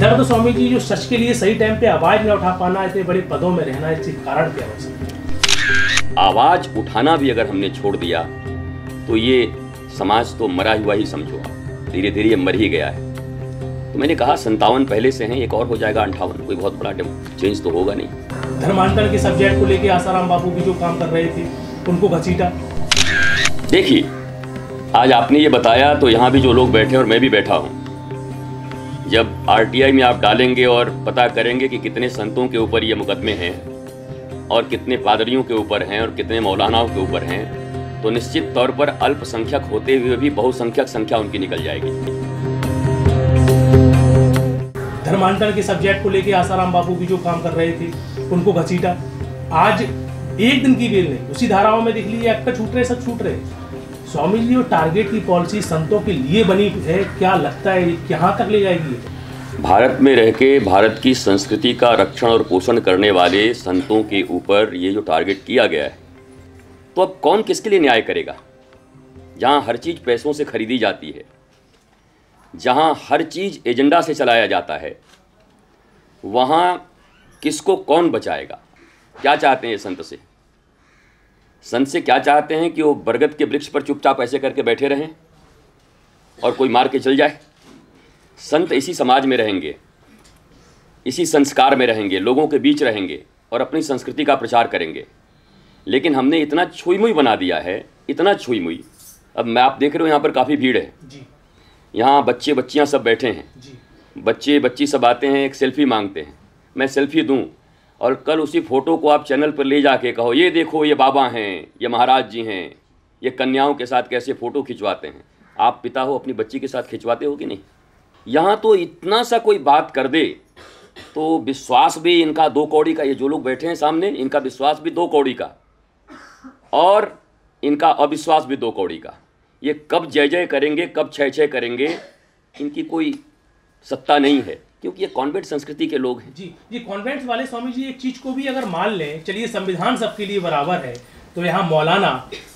इधर तो स्वामी जी जो सच के लिए सही टाइम पे आवाज न उठा पाना, इतने बड़े पदों में रहना, इसके कारण क्या हो सकता है? आवाज उठाना भी अगर हमने छोड़ दिया तो ये समाज तो मरा हुआ ही समझो, धीरे धीरे ये मर ही गया है। तो मैंने कहा 57 पहले से हैं, एक और हो जाएगा 58, कोई बहुत बड़ा चेंज तो होगा नहीं। धर्मांतरण के सब्जेक्ट को लेके आसाराम बापू भी जो काम कर रहे थे उनको घसीटा। देखिए, आज आपने ये बताया तो यहाँ भी जो लोग बैठे और मैं भी बैठा हूँ, जब आरटीआई में आप डालेंगे और पता करेंगे कि कितने संतों के ऊपर ये मुकदमे हैं और कितने पादरियों के ऊपर हैं और कितने मौलानाओं के ऊपर हैं, तो निश्चित तौर पर अल्पसंख्यक होते हुए भी बहुसंख्यक संख्या उनकी निकल जाएगी। धर्मांतरण के सब्जेक्ट को लेके आसाराम बापू भी जो काम कर रहे थे उनको घसीटा। आज एक दिन की बेल नहीं, उसी धाराओं में देख लीजिए एक्टर छूट रहे, सब छूट रहे। स्वामी जी जो टारगेट की पॉलिसी संतों के लिए बनी है, क्या लगता है कहाँ तक ले जाएगी? भारत में रह के भारत की संस्कृति का रक्षण और पोषण करने वाले संतों के ऊपर ये जो टारगेट किया गया है, तो अब कौन किसके लिए न्याय करेगा? जहाँ हर चीज़ पैसों से खरीदी जाती है, जहाँ हर चीज़ एजेंडा से चलाया जाता है, वहाँ किसको कौन बचाएगा? क्या चाहते हैं ये संत से? संत से क्या चाहते हैं कि वो बरगद के वृक्ष पर चुपचाप ऐसे करके बैठे रहें और कोई मार के चल जाए? संत इसी समाज में रहेंगे, इसी संस्कार में रहेंगे, लोगों के बीच रहेंगे और अपनी संस्कृति का प्रचार करेंगे। लेकिन हमने इतना छुई मुई बना दिया है, इतना छुई मुई। अब मैं आप देख रहे हो यहाँ पर काफ़ी भीड़ है, यहाँ बच्चे बच्चियाँ सब बैठे हैं, बच्चे बच्ची सब आते हैं, एक सेल्फी मांगते हैं, मैं सेल्फी दूँ और कल उसी फ़ोटो को आप चैनल पर ले जाके कहो ये देखो ये बाबा हैं, ये महाराज जी हैं, ये कन्याओं के साथ कैसे फ़ोटो खिंचवाते हैं। आप पिता हो, अपनी बच्ची के साथ खिंचवाते हो कि नहीं? यहाँ तो इतना सा कोई बात कर दे तो विश्वास भी इनका 2 कौड़ी का, ये जो लोग बैठे हैं सामने, इनका विश्वास भी 2 कौड़ी का और इनका अविश्वास भी 2 कौड़ी का। ये कब जय जय करेंगे, कब छय छय करेंगे, इनकी कोई सत्ता नहीं है, क्योंकि ये कॉन्वेंट संस्कृति के लोग हैं। जी, ये कॉन्वेंट वाले स्वामी जी एक चीज़ को भी अगर मान लें, चलिए संविधान सबके लिए बराबर है, तो यहाँ मौलाना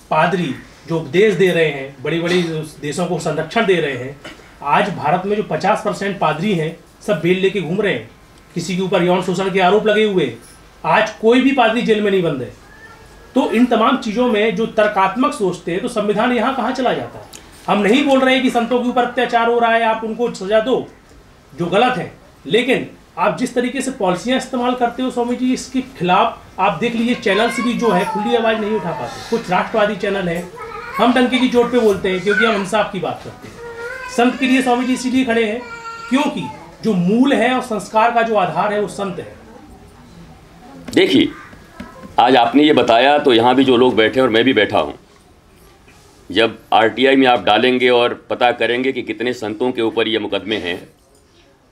पादरी जो उपदेश दे रहे हैं, बड़ी बड़ी देशों को संरक्षण दे रहे हैं, आज भारत में जो 50% पादरी हैं सब बेल लेके घूम रहे हैं, किसी के ऊपर यौन शोषण के आरोप लगे हुए हैं, आज कोई भी पादरी जेल में नहीं बंद है। तो इन तमाम चीज़ों में जो तर्कात्मक सोचते हैं, तो संविधान यहाँ कहाँ चला जाता है? हम नहीं बोल रहे हैं कि संतों के ऊपर अत्याचार हो रहा है, आप उनको सजा दो जो गलत है, लेकिन आप जिस तरीके से पॉलिसियाँ इस्तेमाल करते हो स्वामी जी, इसके खिलाफ आप देख लीजिए चैनल्स भी जो है खुली आवाज़ नहीं उठा पाते। कुछ राष्ट्रवादी चैनल हैं, हम डंके की चोट पे बोलते हैं क्योंकि हम इंसाफ की बात करते हैं। संत के लिए स्वामी जी इसीलिए खड़े हैं क्योंकि जो मूल है और संस्कार का जो आधार है वो संत है। देखिए, आज आपने ये बताया तो यहाँ भी जो लोग बैठे और मैं भी बैठा हूँ, जब आरटीआई में आप डालेंगे और पता करेंगे कि कितने संतों के ऊपर ये मुकदमे हैं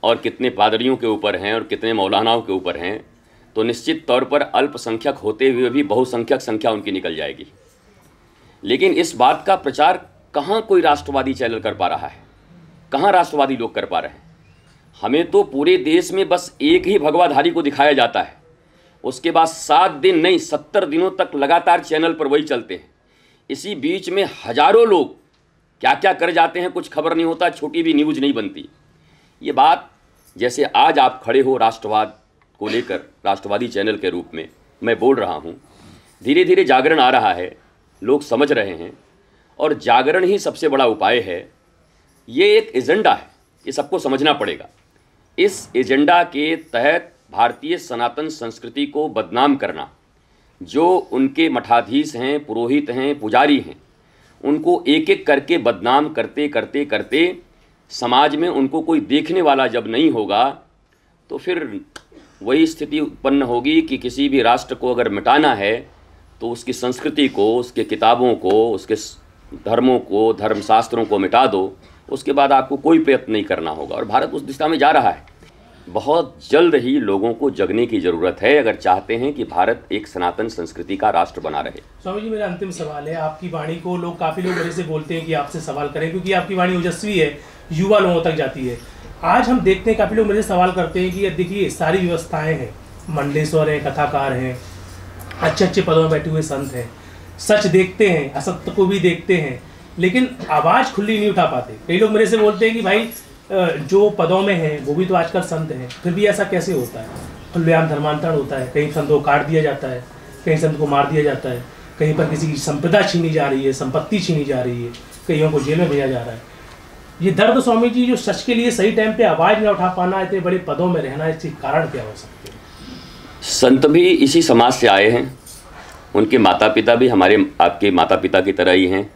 और कितने पादरियों के ऊपर हैं और कितने मौलानाओं के ऊपर हैं, तो निश्चित तौर पर अल्पसंख्यक होते हुए भी बहुसंख्यक संख्या उनकी निकल जाएगी। लेकिन इस बात का प्रचार कहाँ कोई राष्ट्रवादी चैनल कर पा रहा है, कहाँ राष्ट्रवादी लोग कर पा रहे हैं? हमें तो पूरे देश में बस एक ही भगवाधारी को दिखाया जाता है, उसके बाद 7 दिन नहीं 70 दिनों तक लगातार चैनल पर वही चलते हैं। इसी बीच में हजारों लोग क्या क्या कर जाते हैं, कुछ खबर नहीं होता, छोटी भी न्यूज़ नहीं बनती। ये बात जैसे आज आप खड़े हो राष्ट्रवाद को लेकर, राष्ट्रवादी चैनल के रूप में मैं बोल रहा हूँ, धीरे धीरे जागरण आ रहा है, लोग समझ रहे हैं और जागरण ही सबसे बड़ा उपाय है। ये एक एजेंडा है, ये सबको समझना पड़ेगा। इस एजेंडा के तहत भारतीय सनातन संस्कृति को बदनाम करना, जो उनके मठाधीश हैं, पुरोहित हैं, पुजारी हैं, उनको एक एक करके बदनाम करते करते करते समाज में उनको कोई देखने वाला जब नहीं होगा, तो फिर वही स्थिति उत्पन्न होगी कि किसी भी राष्ट्र को अगर मिटाना है तो उसकी संस्कृति को, उसके किताबों को, उसके धर्मों को, धर्मशास्त्रों को मिटा दो, उसके बाद आपको कोई प्रयत्न नहीं करना होगा। और भारत उस दिशा में जा रहा है। बहुत जल्द ही लोगों को जगने की ज़रूरत है अगर चाहते हैं कि भारत एक सनातन संस्कृति का राष्ट्र बना रहे। स्वामी जी, मेरा अंतिम सवाल है, आपकी वाणी को लोग काफ़ी लोग मेरे से बोलते हैं कि आपसे सवाल करें क्योंकि आपकी वाणी ओजस्वी है, युवा लोगों तक जाती है। आज हम देखते हैं काफ़ी लोग मेरे से सवाल करते हैं कि देखिए सारी व्यवस्थाएँ हैं, मंडलेश्वर हैं, कथाकार हैं, अच्छे अच्छे पदों में बैठे हुए संत हैं, सच देखते हैं, असत्य को भी देखते हैं, लेकिन आवाज़ खुली नहीं उठा पाते। कई लोग मेरे से बोलते हैं कि भाई जो पदों में हैं वो भी तो आजकल संत हैं, फिर भी ऐसा कैसे होता है? खुलेआम धर्मांतरण होता है, कहीं संतों को काट दिया जाता है, कहीं संत को मार दिया जाता है, कहीं पर किसी की संपदा छीनी जा रही है, संपत्ति छीनी जा रही है, कईयों को जेल में भेजा जा रहा है। ये दर्द स्वामी जी, जो सच के लिए सही टाइम पे आवाज़ न उठा पाना, इतने बड़े पदों में रहना, इसके कारण क्या हो सकते हैं? संत भी इसी समाज से आए हैं, उनके माता पिता भी हमारे आपके माता पिता की तरह ही हैं,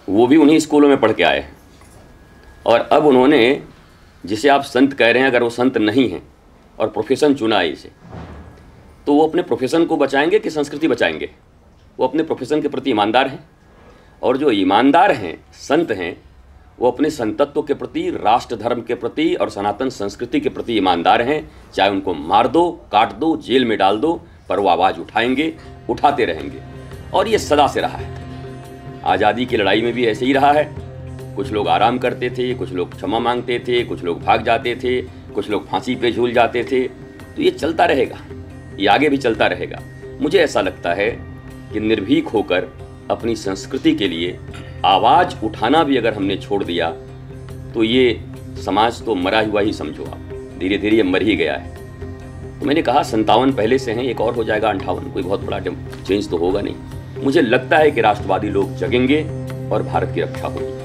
वो भी उन्हीं स्कूलों में पढ़ के आए हैं। और अब उन्होंने, जिसे आप संत कह रहे हैं, अगर वो संत नहीं हैं और प्रोफेशन चुना है इसे, तो वो अपने प्रोफेशन को बचाएंगे कि संस्कृति बचाएंगे? वो अपने प्रोफेशन के प्रति ईमानदार हैं, और जो ईमानदार हैं, संत हैं, वो अपने संतत्व के प्रति, राष्ट्र धर्म के प्रति और सनातन संस्कृति के प्रति ईमानदार हैं। चाहे उनको मार दो, काट दो, जेल में डाल दो, पर वो आवाज़ उठाएंगे, उठाते रहेंगे। और ये सदा से रहा है। आज़ादी की लड़ाई में भी ऐसे ही रहा है। कुछ लोग आराम करते थे, कुछ लोग क्षमा मांगते थे, कुछ लोग भाग जाते थे, कुछ लोग फांसी पे झूल जाते थे। तो ये चलता रहेगा, ये आगे भी चलता रहेगा। मुझे ऐसा लगता है कि निर्भीक होकर अपनी संस्कृति के लिए आवाज़ उठाना भी अगर हमने छोड़ दिया, तो ये समाज तो मरा हुआ ही समझो आप, धीरे धीरे ये मर ही गया है। तो मैंने कहा 57 पहले से हैं, एक और हो जाएगा 58, कोई बहुत बड़ा चेंज तो होगा नहीं। मुझे लगता है कि राष्ट्रवादी लोग जगेंगे और भारत की रक्षा होगी।